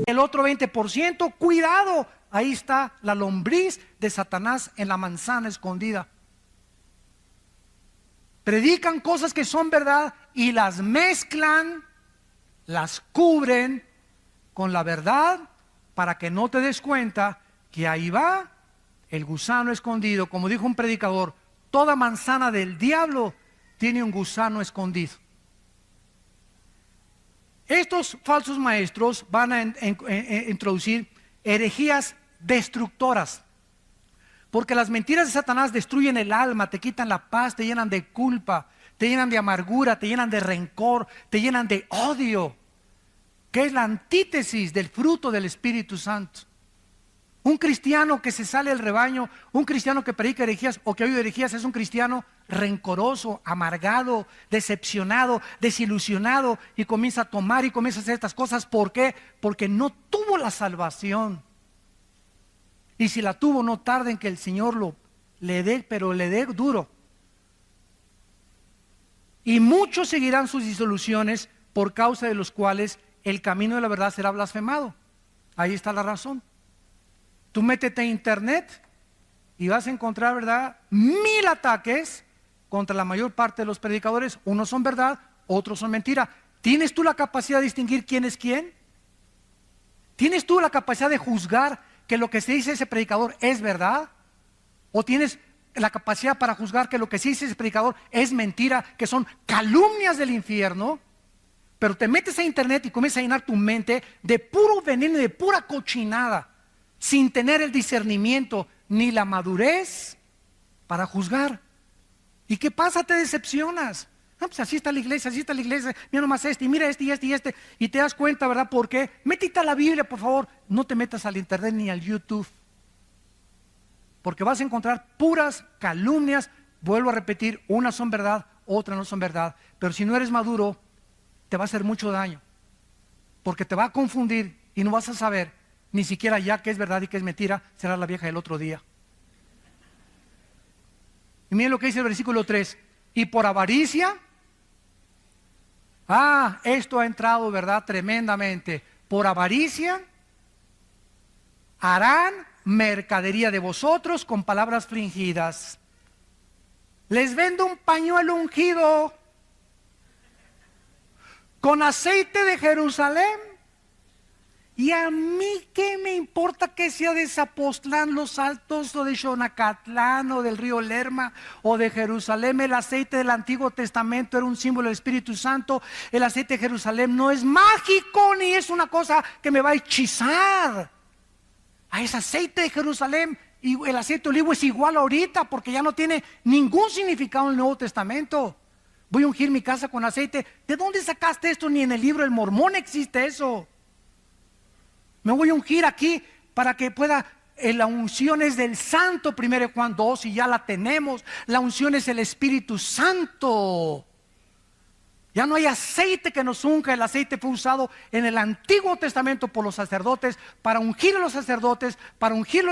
el otro 20%, cuidado, ahí está la lombriz de Satanás en la manzana escondida. Predican cosas que son verdad y las mezclan, las cubren con la verdad para que no te des cuenta que ahí va el gusano escondido. Como dijo un predicador, toda manzana del diablo tiene un gusano escondido. Estos falsos maestros van a introducir herejías destructoras, porque las mentiras de Satanás destruyen el alma, te quitan la paz, te llenan de culpa, te llenan de amargura, te llenan de rencor, te llenan de odio, que es la antítesis del fruto del Espíritu Santo. Un cristiano que se sale del rebaño, un cristiano que predica herejías o que oye herejías, es un cristiano rencoroso, amargado, decepcionado, desilusionado, y comienza a tomar y comienza a hacer estas cosas. ¿Por qué? Porque no tuvo la salvación. Y si la tuvo, no tarde en que el Señor le dé, pero le dé duro. Y muchos seguirán sus disoluciones, por causa de los cuales el camino de la verdad será blasfemado. Ahí está la razón. Tú métete a internet y vas a encontrar, ¿verdad?, 1000 ataques contra la mayor parte de los predicadores. Unos son verdad, otros son mentira. ¿Tienes tú la capacidad de distinguir quién es quién? ¿Tienes tú la capacidad de juzgar que lo que se dice ese predicador es verdad? ¿O tienes la capacidad para juzgar que lo que se dice ese predicador es mentira, que son calumnias del infierno? Pero te metes a internet y comienzas a llenar tu mente de puro veneno y de pura cochinada, sin tener el discernimiento ni la madurez para juzgar. ¿Y qué pasa? Te decepcionas. No, pues así está la iglesia, mira nomás y mira este, y te das cuenta, ¿verdad? ¿Por qué? Métete a la Biblia, por favor. No te metas al internet ni al YouTube, porque vas a encontrar puras calumnias. Vuelvo a repetir, unas son verdad, otras no son verdad. Pero si no eres maduro, te va a hacer mucho daño, porque te va a confundir y no vas a saber ni siquiera ya qué es verdad y qué es mentira. Será la vieja del otro día. Y miren lo que dice el versículo 3. Y por avaricia, esto ha entrado, ¿verdad?, tremendamente. Por avaricia harán mercadería de vosotros con palabras fingidas. Les vendo un pañuelo ungido con aceite de Jerusalén. Y a mí qué me importa que sea de Zapotlán, Los Altos, o de Xonacatlán, o del río Lerma, o de Jerusalén. El aceite del Antiguo Testamento era un símbolo del Espíritu Santo. El aceite de Jerusalén no es mágico, ni es una cosa que me va a hechizar. Es aceite de Jerusalén, y el aceite de olivo es igual ahorita, porque ya no tiene ningún significado en el Nuevo Testamento. Voy a ungir mi casa con aceite. ¿De dónde sacaste esto? Ni en el libro del Mormón existe eso. Me voy a ungir aquí para que pueda la unción es del Santo, 1 Juan 2, y ya la tenemos. La unción es el Espíritu Santo. Ya no hay aceite que nos unja. El aceite fue usado en el Antiguo Testamento por los sacerdotes para ungir a los sacerdotes, para ungir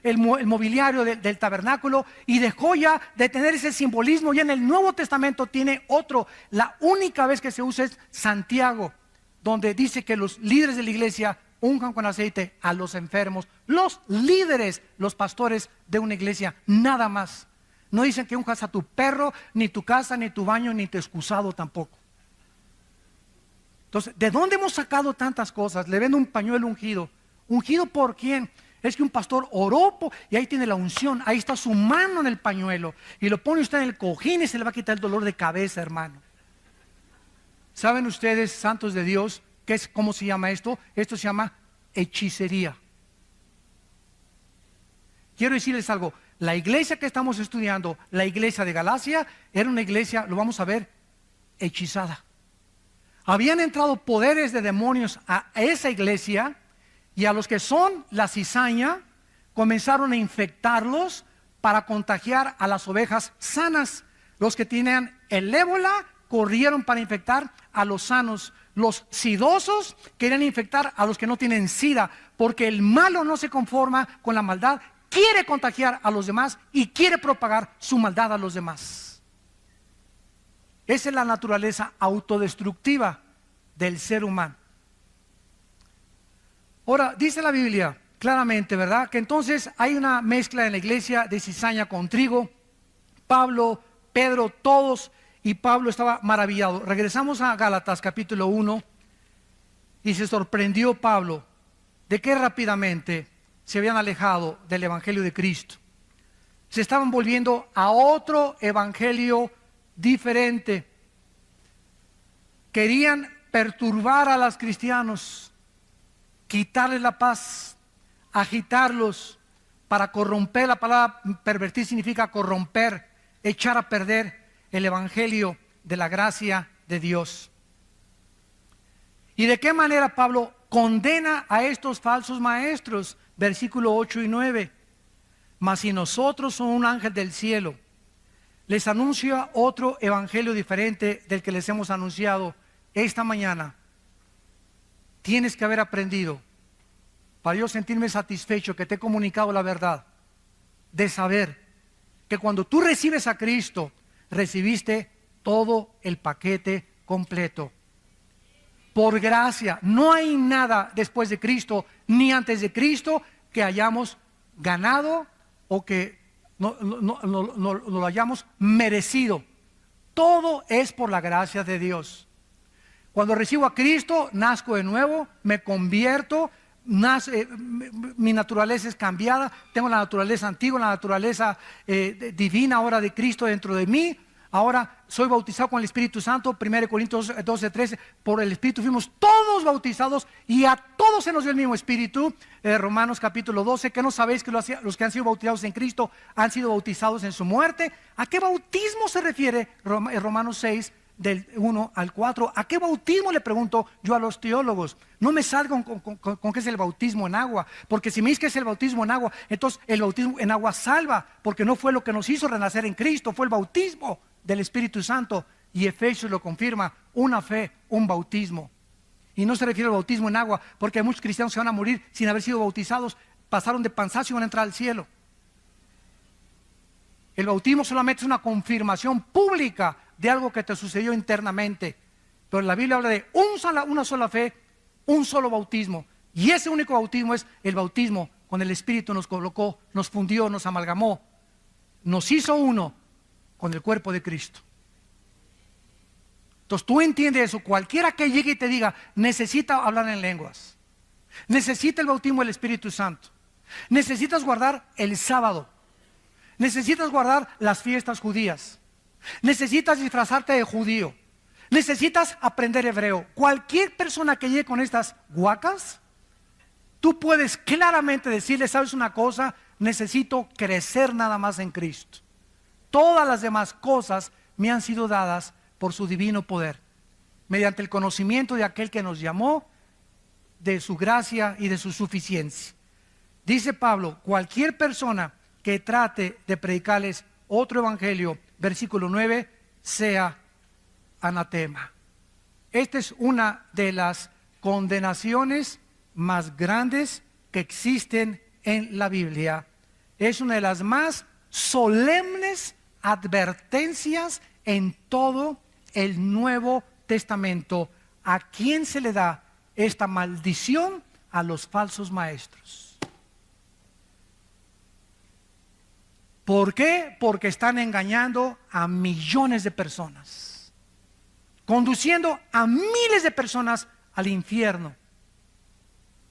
el mobiliario del tabernáculo, y dejó ya de tener ese simbolismo. Ya en el Nuevo Testamento tiene otro. La única vez que se usa es Santiago, donde dice que los líderes de la iglesia unjan con aceite a los enfermos. Los líderes, los pastores de una iglesia, nada más. No dicen que unjas a tu perro, ni tu casa, ni tu baño, ni tu excusado tampoco. Entonces, ¿de dónde hemos sacado tantas cosas? Le vendo un pañuelo ungido. ¿Ungido por quién? Es que un pastor oró y ahí tiene la unción. Ahí está su mano en el pañuelo. Y lo pone usted en el cojín y se le va a quitar el dolor de cabeza, hermano. ¿Saben ustedes, santos de Dios, cómo se llama esto? Esto se llama hechicería. Quiero decirles algo. La iglesia que estamos estudiando, la iglesia de Galacia, era una iglesia, lo vamos a ver, hechizada. Habían entrado poderes de demonios a esa iglesia, y a los que son la cizaña comenzaron a infectarlos para contagiar a las ovejas sanas. Los que tenían el ébola corrieron para infectar a los sanos. Los sidosos querían infectar a los que no tienen sida, porque el malo no se conforma con la maldad, quiere contagiar a los demás y quiere propagar su maldad a los demás. Esa es la naturaleza autodestructiva del ser humano. Ahora, dice la Biblia claramente, ¿verdad?, que entonces hay una mezcla en la iglesia de cizaña con trigo. Pablo, Pedro, todos, y Pablo estaba maravillado. Regresamos a Gálatas capítulo 1, y se sorprendió Pablo de que rápidamente se habían alejado del evangelio de Cristo. Se estaban volviendo a otro evangelio diferente. Querían perturbar a los cristianos, quitarles la paz, agitarlos para corromper. La palabra pervertir significa corromper, echar a perder el evangelio de la gracia de Dios. ¿Y de qué manera Pablo condena a estos falsos maestros? Versículo 8 y 9. Mas si nosotros somos un ángel del cielo, les anuncia otro evangelio diferente del que les hemos anunciado esta mañana. Tienes que haber aprendido, para yo sentirme satisfecho, que te he comunicado la verdad, de saber que cuando tú recibes a Cristo, recibiste todo el paquete completo. Por gracia, no hay nada después de Cristo ni antes de Cristo que hayamos ganado o que no lo hayamos merecido. Todo es por la gracia de Dios. Cuando recibo a Cristo, nazco de nuevo, me convierto, mi naturaleza es cambiada, tengo la naturaleza antigua, la naturaleza divina ahora de Cristo dentro de mí. Ahora soy bautizado con el Espíritu Santo. 1 Corintios 12:13, por el Espíritu fuimos todos bautizados, y a todos se nos dio el mismo Espíritu. Romanos capítulo 12, ¿qué no sabéis que los que han sido bautizados en Cristo han sido bautizados en su muerte? ¿A qué bautismo se refiere Romanos 6, del 1 al 4? ¿A qué bautismo, le pregunto yo a los teólogos? No me salgan con qué es el bautismo en agua, porque si me dices que es el bautismo en agua, entonces el bautismo en agua salva, porque no fue lo que nos hizo renacer en Cristo, fue el bautismo del Espíritu Santo. Y Efesios lo confirma: una fe, un bautismo. Y no se refiere al bautismo en agua, porque hay muchos cristianos que van a morir sin haber sido bautizados, pasaron de panzazo y van a entrar al cielo. El bautismo solamente es una confirmación pública de algo que te sucedió internamente. Pero la Biblia habla de una sola fe, un solo bautismo. Y ese único bautismo es el bautismo con el Espíritu. Nos colocó, nos fundió, nos amalgamó, nos hizo uno con el cuerpo de Cristo. Entonces tú entiendes eso. Cualquiera que llegue y te diga necesita hablar en lenguas, necesita el bautismo del Espíritu Santo, necesitas guardar el sábado, necesitas guardar las fiestas judías, necesitas disfrazarte de judío, necesitas aprender hebreo. Cualquier persona que llegue con estas guacas, tú puedes claramente decirle: ¿sabes una cosa? Necesito crecer nada más en Cristo. Todas las demás cosas me han sido dadas por su divino poder, mediante el conocimiento de aquel que nos llamó, de su gracia y de su suficiencia. Dice Pablo, cualquier persona que trate de predicarles otro evangelio, versículo 9, sea anatema. Esta es una de las condenaciones más grandes que existen en la Biblia. Es una de las más solemnes advertencias en todo el Nuevo Testamento. ¿A quién se le da esta maldición? A los falsos maestros. ¿Por qué? Porque están engañando a millones de personas, conduciendo a miles de personas al infierno,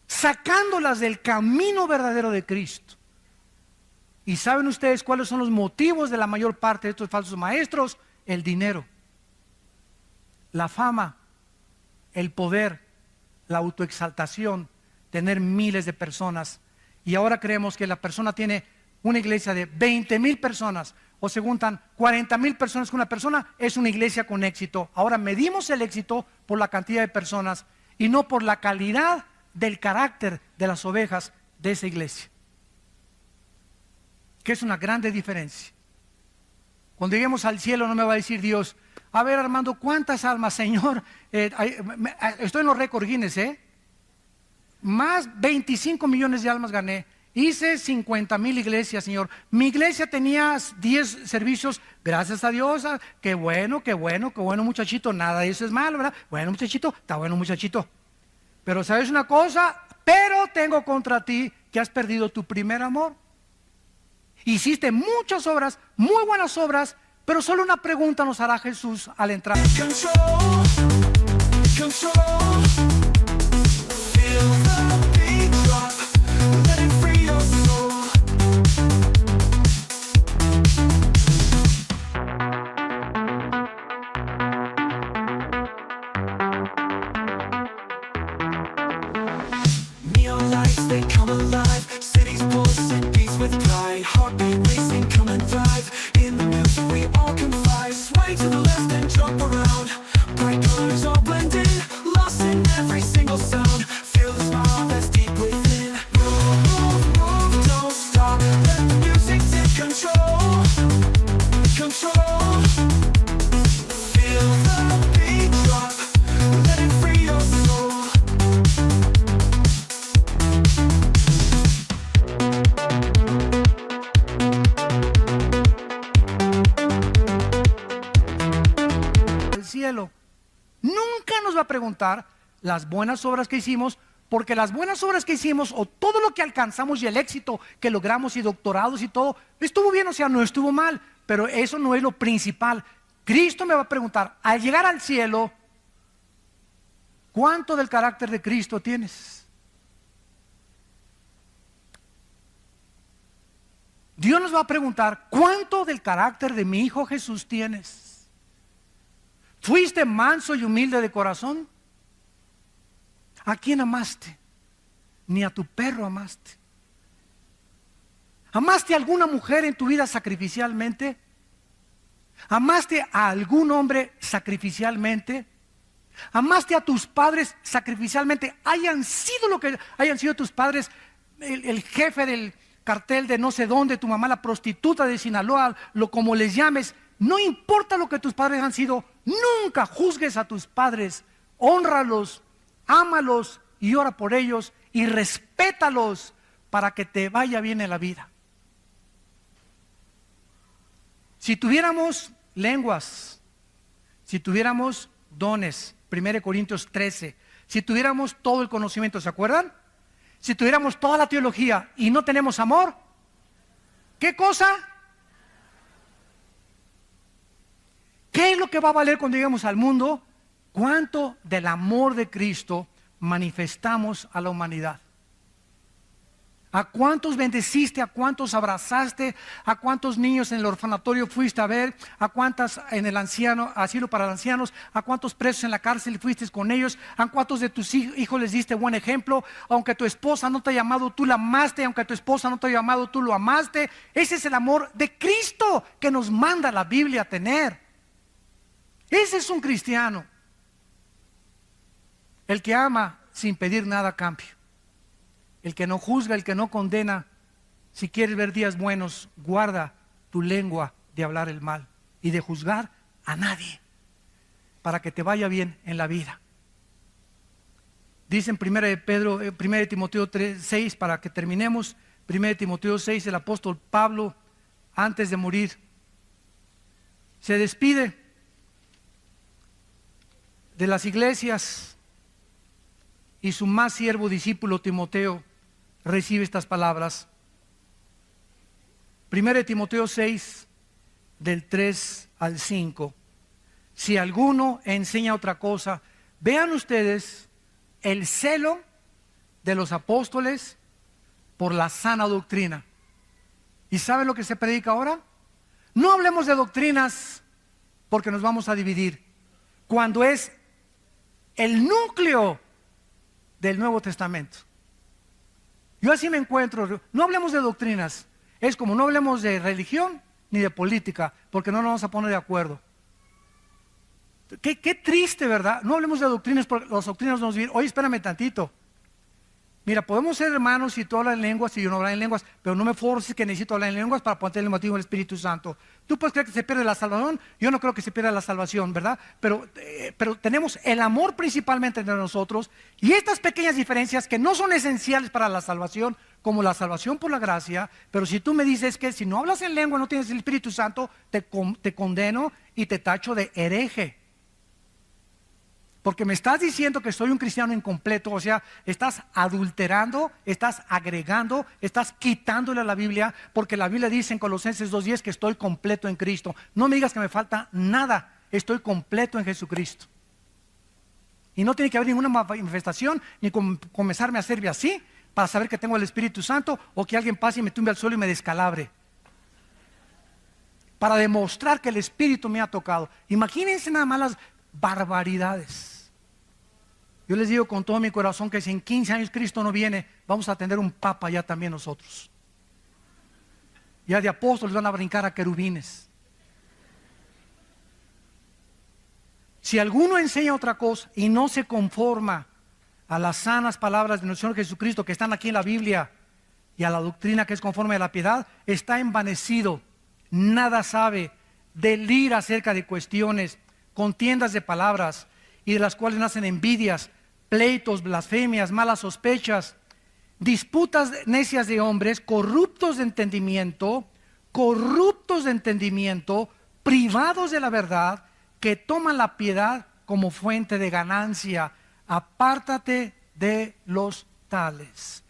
sacándolas del camino verdadero de Cristo. ¿Y saben ustedes cuáles son los motivos de la mayor parte de estos falsos maestros? El dinero, la fama, el poder, la autoexaltación, tener miles de personas. Y ahora creemos que la persona tiene una iglesia de 20,000 personas o se juntan 40,000 personas con una persona, es una iglesia con éxito. Ahora medimos el éxito por la cantidad de personas y no por la calidad del carácter de las ovejas de esa iglesia, que es una grande diferencia. Cuando lleguemos al cielo no me va a decir Dios, a ver Armando, ¿cuántas almas, Señor? Estoy en los récords Guinness, más 25 millones de almas gané. Hice 50,000 iglesias, Señor. Mi iglesia tenía 10 servicios, gracias a Dios. Qué bueno, muchachito. Nada de eso es malo, ¿verdad? Bueno, muchachito, está bueno, muchachito. Pero ¿sabes una cosa? Pero tengo contra ti que has perdido tu primer amor. Hiciste muchas obras, muy buenas obras, pero solo una pregunta nos hará Jesús al entrar. Control, control. Feel the beat drop. Let it free your soul. Neon lights, they come alive. Cities pulsing, beats with pride. Heartbeat racing, come and thrive. In the music we all confide. Sway to the left and jump around. Bright colors all blend in. Lost in every single sound. Feel the smile that's deep within. Move, move, move, don't stop. Let the music take control. Control. Feel the beat drop. Let it free your soul. El cielo nunca nos va a preguntar las buenas obras que hicimos, porque las buenas obras que hicimos o todo lo que alcanzamos y el éxito que logramos y doctorados y todo, estuvo bien, o sea, no estuvo mal, pero eso no es lo principal. Cristo me va a preguntar, al llegar al cielo, ¿cuánto del carácter de Cristo tienes? Dios nos va a preguntar, ¿cuánto del carácter de mi Hijo Jesús tienes? ¿Fuiste manso y humilde de corazón? ¿A quién amaste? Ni a tu perro amaste. ¿Amaste a alguna mujer en tu vida sacrificialmente? ¿Amaste a algún hombre sacrificialmente? ¿Amaste a tus padres sacrificialmente? Hayan sido lo que hayan sido tus padres, el jefe del cartel de no sé dónde, tu mamá la prostituta de Sinaloa, lo como les llames, no importa lo que tus padres han sido, nunca juzgues a tus padres, hónralos, ámalos y ora por ellos y respétalos para que te vaya bien en la vida. Si tuviéramos lenguas, si tuviéramos dones, 1 Corintios 13, si tuviéramos todo el conocimiento, ¿se acuerdan? Si tuviéramos toda la teología y no tenemos amor, ¿qué cosa? ¿Qué es lo que va a valer cuando lleguemos al mundo? ¿Cuánto del amor de Cristo manifestamos a la humanidad? ¿A cuántos bendeciste? ¿A cuántos abrazaste? ¿A cuántos niños en el orfanatorio fuiste a ver? ¿A cuántas en el asilo para ancianos? ¿A cuántos presos en la cárcel fuiste con ellos? ¿A cuántos de tus hijos les diste buen ejemplo? Aunque tu esposa no te ha llamado, tú la amaste. Aunque tu esposa no te ha llamado, tú lo amaste. Ese es el amor de Cristo que nos manda la Biblia a tener. Ese es un cristiano. El que ama sin pedir nada a cambio. el que no juzga, el que no condena. Si quieres ver días buenos, guarda tu lengua de hablar el mal y de juzgar a nadie, para que te vaya bien en la vida. Dice en 1 Timoteo 6, para que terminemos, 1 Timoteo 6, el apóstol Pablo, antes de morir, se despide de las iglesias y su más siervo discípulo Timoteo recibe estas palabras. 1 Timoteo 6, del 3 al 5. Si alguno enseña otra cosa, vean ustedes el celo de los apóstoles por la sana doctrina. ¿Y saben lo que se predica ahora? No hablemos de doctrinas porque nos vamos a dividir, cuando es el núcleo del Nuevo Testamento. Yo así me encuentro. No hablemos de doctrinas. Es como no hablemos de religión ni de política, porque no nos vamos a poner de acuerdo. Qué triste, ¿verdad? No hablemos de doctrinas, porque las doctrinas nos dicen, oye, espérame tantito. Mira, podemos ser hermanos si tú hablas en lenguas y yo no hablo en lenguas, pero no me forces que necesito hablar en lenguas para poner el motivo del Espíritu Santo. Tú puedes creer que se pierde la salvación, yo no creo que se pierda la salvación, ¿verdad? Pero tenemos el amor principalmente entre nosotros, y estas pequeñas diferencias que no son esenciales para la salvación, como la salvación por la gracia. Pero si tú me dices que si no hablas en lengua no tienes el Espíritu Santo, te condeno y te tacho de hereje. Porque me estás diciendo que soy un cristiano incompleto, o sea, estás adulterando, estás agregando, estás quitándole a la Biblia, porque la Biblia dice en Colosenses 2:10 que estoy completo en Cristo. No me digas que me falta nada, estoy completo en Jesucristo. Y no tiene que haber ninguna manifestación, ni comenzarme a hacerme así, para saber que tengo el Espíritu Santo, o que alguien pase y me tumbe al suelo y me descalabre. Para demostrar que el Espíritu me ha tocado. Imagínense nada más las barbaridades. Yo les digo con todo mi corazón que si en 15 años Cristo no viene, vamos a tener un papa ya también nosotros. Ya de apóstoles van a brincar a querubines. Si alguno enseña otra cosa y no se conforma a las sanas palabras de nuestro Señor Jesucristo que están aquí en la Biblia y a la doctrina que es conforme a la piedad, está envanecido, nada sabe, delira acerca de cuestiones, contiendas de palabras, y de las cuales nacen envidias, pleitos, blasfemias, malas sospechas, disputas necias de hombres, corruptos de entendimiento, privados de la verdad, que toman la piedad como fuente de ganancia. Apártate de los tales.